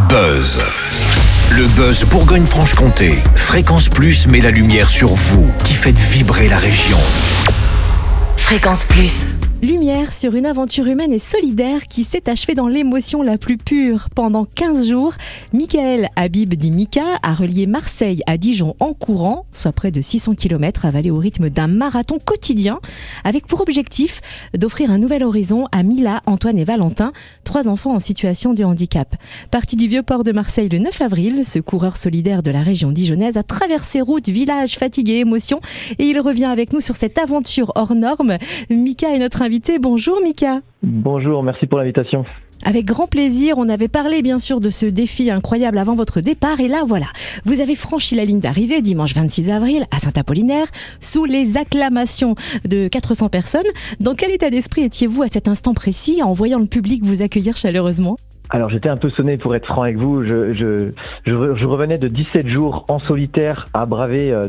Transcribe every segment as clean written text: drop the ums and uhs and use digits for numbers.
Buzz. Le Buzz Bourgogne-Franche-Comté. Fréquence Plus met la lumière sur vous qui faites vibrer la région. Fréquence Plus. Lumière sur une aventure humaine et solidaire qui s'est achevée dans l'émotion la plus pure. Pendant 15 jours, Michael Habib dit Mika a relié Marseille à Dijon en courant, soit près de 600 km avalés au rythme d'un marathon quotidien, avec pour objectif d'offrir un nouvel horizon à Mila, Antoine et Valentin, 3 enfants en situation de handicap. Parti du Vieux-Port de Marseille le 9 avril, ce coureur solidaire de la région dijonnaise a traversé routes, villages, fatigues et émotions, et il revient avec nous sur cette aventure hors norme. Mika est notre invité. Bonjour Mika. Bonjour, merci pour l'invitation. Avec grand plaisir, on avait parlé bien sûr de ce défi incroyable avant votre départ et là voilà, vous avez franchi la ligne d'arrivée dimanche 26 avril à Saint-Apollinaire sous les acclamations de 400 personnes. Dans quel état d'esprit étiez-vous à cet instant précis en voyant le public vous accueillir chaleureusement ? Alors j'étais un peu sonné pour être franc avec vous, je revenais de 17 jours en solitaire à braver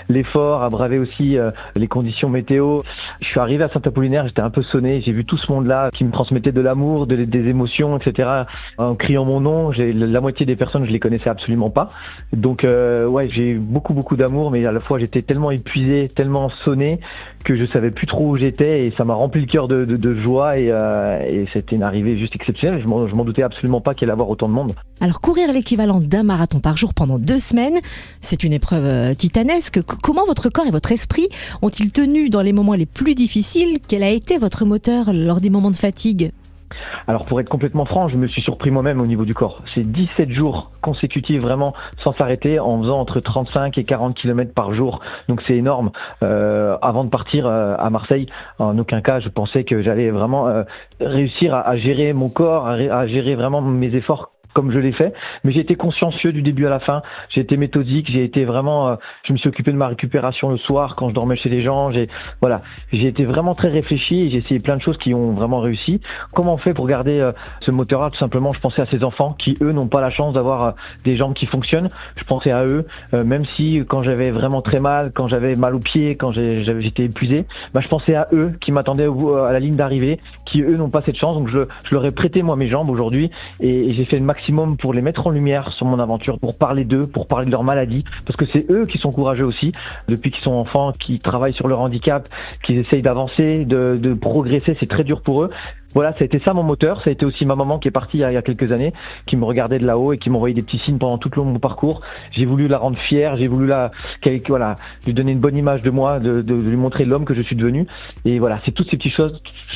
l'effort, à braver aussi les conditions météo. Je suis arrivé à Saint-Apollinaire, j'étais un peu sonné, j'ai vu tout ce monde-là qui me transmettait de l'amour, des émotions, etc. En criant mon nom, la moitié des personnes je les connaissais absolument pas. Donc j'ai eu beaucoup d'amour, mais à la fois j'étais tellement épuisé, tellement sonné que je savais plus trop où j'étais et ça m'a rempli le cœur de joie et c'était une arrivée juste exceptionnelle. Je m'en doutais absolument pas qu'il allait y avoir autant de monde. Alors courir l'équivalent d'un marathon par jour pendant 2 semaines, c'est une épreuve titanesque. Comment votre corps et votre esprit ont-ils tenu dans les moments les plus difficiles ? Quel a été votre moteur lors des moments de fatigue ? Alors pour être complètement franc, je me suis surpris moi-même au niveau du corps. C'est 17 jours consécutifs vraiment sans s'arrêter en faisant entre 35 et 40 km par jour. Donc c'est énorme. Avant de partir à Marseille, en aucun cas je pensais que j'allais vraiment réussir à gérer mon corps, à gérer vraiment mes efforts comme je l'ai fait, mais j'ai été consciencieux du début à la fin, j'ai été méthodique, j'ai été vraiment, je me suis occupé de ma récupération le soir quand je dormais chez les gens, j'ai été vraiment très réfléchi et j'ai essayé plein de choses qui ont vraiment réussi. Comment on fait pour garder ce moteur-là ? Tout simplement, je pensais à ces enfants qui, eux, n'ont pas la chance d'avoir des jambes qui fonctionnent, je pensais à eux, même si quand j'avais vraiment très mal, quand j'avais mal aux pieds, quand j'étais épuisé, je pensais à eux qui m'attendaient à la ligne d'arrivée, qui, eux, n'ont pas cette chance, donc je leur ai prêté moi mes jambes aujourd'hui et j'ai fait le maximum pour les mettre en lumière sur mon aventure, pour parler d'eux, pour parler de leur maladie, parce que c'est eux qui sont courageux aussi, depuis qu'ils sont enfants, qui travaillent sur leur handicap, qui essayent d'avancer, de progresser, c'est très dur pour eux. Voilà, ça a été ça mon moteur, ça a été aussi ma maman qui est partie il y a quelques années, qui me regardait de là-haut et qui m'envoyait des petits signes pendant tout le long de mon parcours. J'ai voulu la rendre fière, j'ai voulu lui donner une bonne image de moi, de lui montrer l'homme que je suis devenu. Et voilà, c'est toutes ces petites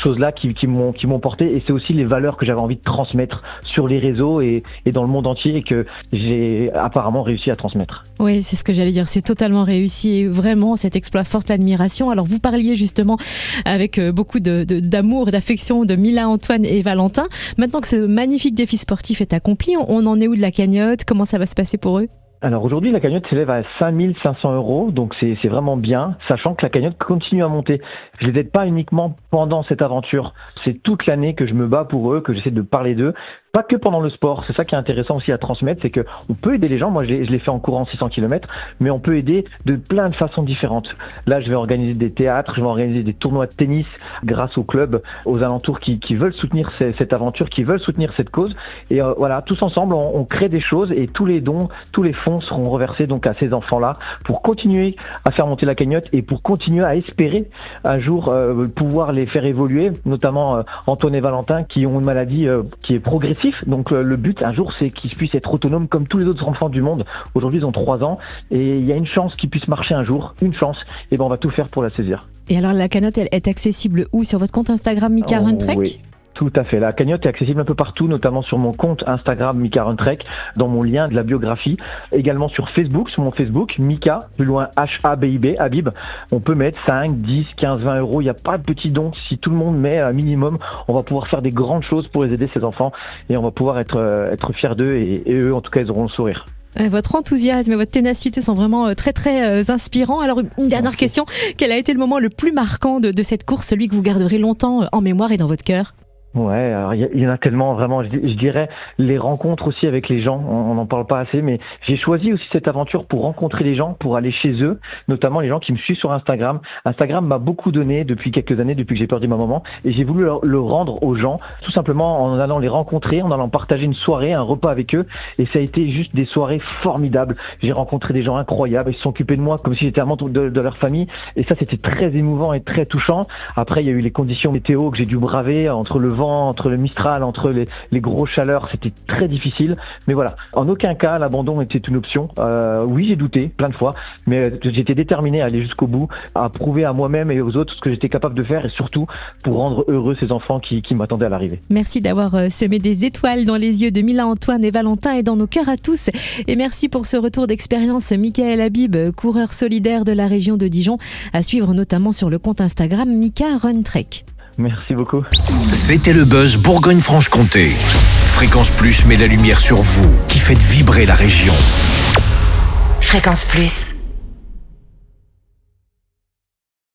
choses-là qui m'ont porté et c'est aussi les valeurs que j'avais envie de transmettre sur les réseaux et dans le monde entier et que j'ai apparemment réussi à transmettre. Oui, c'est ce que j'allais dire, c'est totalement réussi et vraiment cet exploit force l'admiration. Alors vous parliez justement avec beaucoup d'amour, d'affection de Mila, Antoine et Valentin. Maintenant que ce magnifique défi sportif est accompli, on en est où de la cagnotte ? Comment ça va se passer pour eux ? Alors aujourd'hui, la cagnotte s'élève à 5 500 €, donc c'est vraiment bien, sachant que la cagnotte continue à monter. Je les aide pas uniquement pendant cette aventure, c'est toute l'année que je me bats pour eux, que j'essaie de parler d'eux. Pas que pendant le sport, c'est ça qui est intéressant aussi à transmettre, c'est qu'on peut aider les gens, moi je l'ai fait en courant 600 km, mais on peut aider de plein de façons différentes. Là je vais organiser des théâtres, je vais organiser des tournois de tennis grâce aux clubs, aux alentours qui veulent soutenir cette aventure, qui veulent soutenir cette cause. Et voilà, tous ensemble on crée des choses et tous les dons, tous les fonds seront reversés donc à ces enfants-là pour continuer à faire monter la cagnotte et pour continuer à espérer un jour pouvoir les faire évoluer, notamment Antoine et Valentin qui ont une maladie qui est progressive. Donc le but un jour c'est qu'ils puissent être autonomes comme tous les autres enfants du monde. Aujourd'hui ils ont 3 ans et il y a une chance qu'ils puissent marcher un jour, une chance, et on va tout faire pour la saisir. Et alors la cagnotte elle est accessible où ? Sur votre compte Instagram Mika Runtrek ? Oui. Tout à fait. La cagnotte est accessible un peu partout, notamment sur mon compte Instagram Mika Runtrek, dans mon lien de la biographie. Également sur Facebook, sur mon Facebook, Mika, plus loin H-A-B-I-B, Habib. On peut mettre 5, 10, 15, 20 €. Il n'y a pas de petits dons. Si tout le monde met un minimum, on va pouvoir faire des grandes choses pour les aider, ces enfants. Et on va pouvoir être fiers d'eux et eux, en tout cas, ils auront le sourire. Votre enthousiasme et votre ténacité sont vraiment très inspirants. Alors une dernière question, quel a été le moment le plus marquant de cette course, celui que vous garderez longtemps en mémoire et dans votre cœur ? Ouais, alors il y en a tellement, vraiment, je dirais les rencontres aussi avec les gens, on n'en parle pas assez, mais j'ai choisi aussi cette aventure pour rencontrer les gens, pour aller chez eux, notamment les gens qui me suivent sur Instagram. Instagram m'a beaucoup donné depuis quelques années, depuis que j'ai perdu ma maman, et j'ai voulu le rendre aux gens, tout simplement en allant les rencontrer, en allant partager une soirée, un repas avec eux, et ça a été juste des soirées formidables. J'ai rencontré des gens incroyables, ils se sont occupés de moi comme si j'étais un membre de leur famille, et ça c'était très émouvant et très touchant. Après il y a eu les conditions météo que j'ai dû braver, entre le vent, entre le Mistral, entre les gros chaleurs, c'était très difficile. Mais voilà, en aucun cas l'abandon était une option. Oui, j'ai douté plein de fois, mais j'étais déterminé à aller jusqu'au bout, à prouver à moi-même et aux autres ce que j'étais capable de faire, et surtout pour rendre heureux ces enfants qui m'attendaient à l'arrivée. Merci d'avoir semé des étoiles dans les yeux de Mila, Antoine et Valentin et dans nos cœurs à tous. Et merci pour ce retour d'expérience, Michael Habib, coureur solidaire de la région de Dijon, à suivre notamment sur le compte Instagram Mika Run Trek. Merci beaucoup. C'était le Buzz Bourgogne-Franche-Comté. Fréquence Plus met la lumière sur vous, qui faites vibrer la région. Fréquence Plus.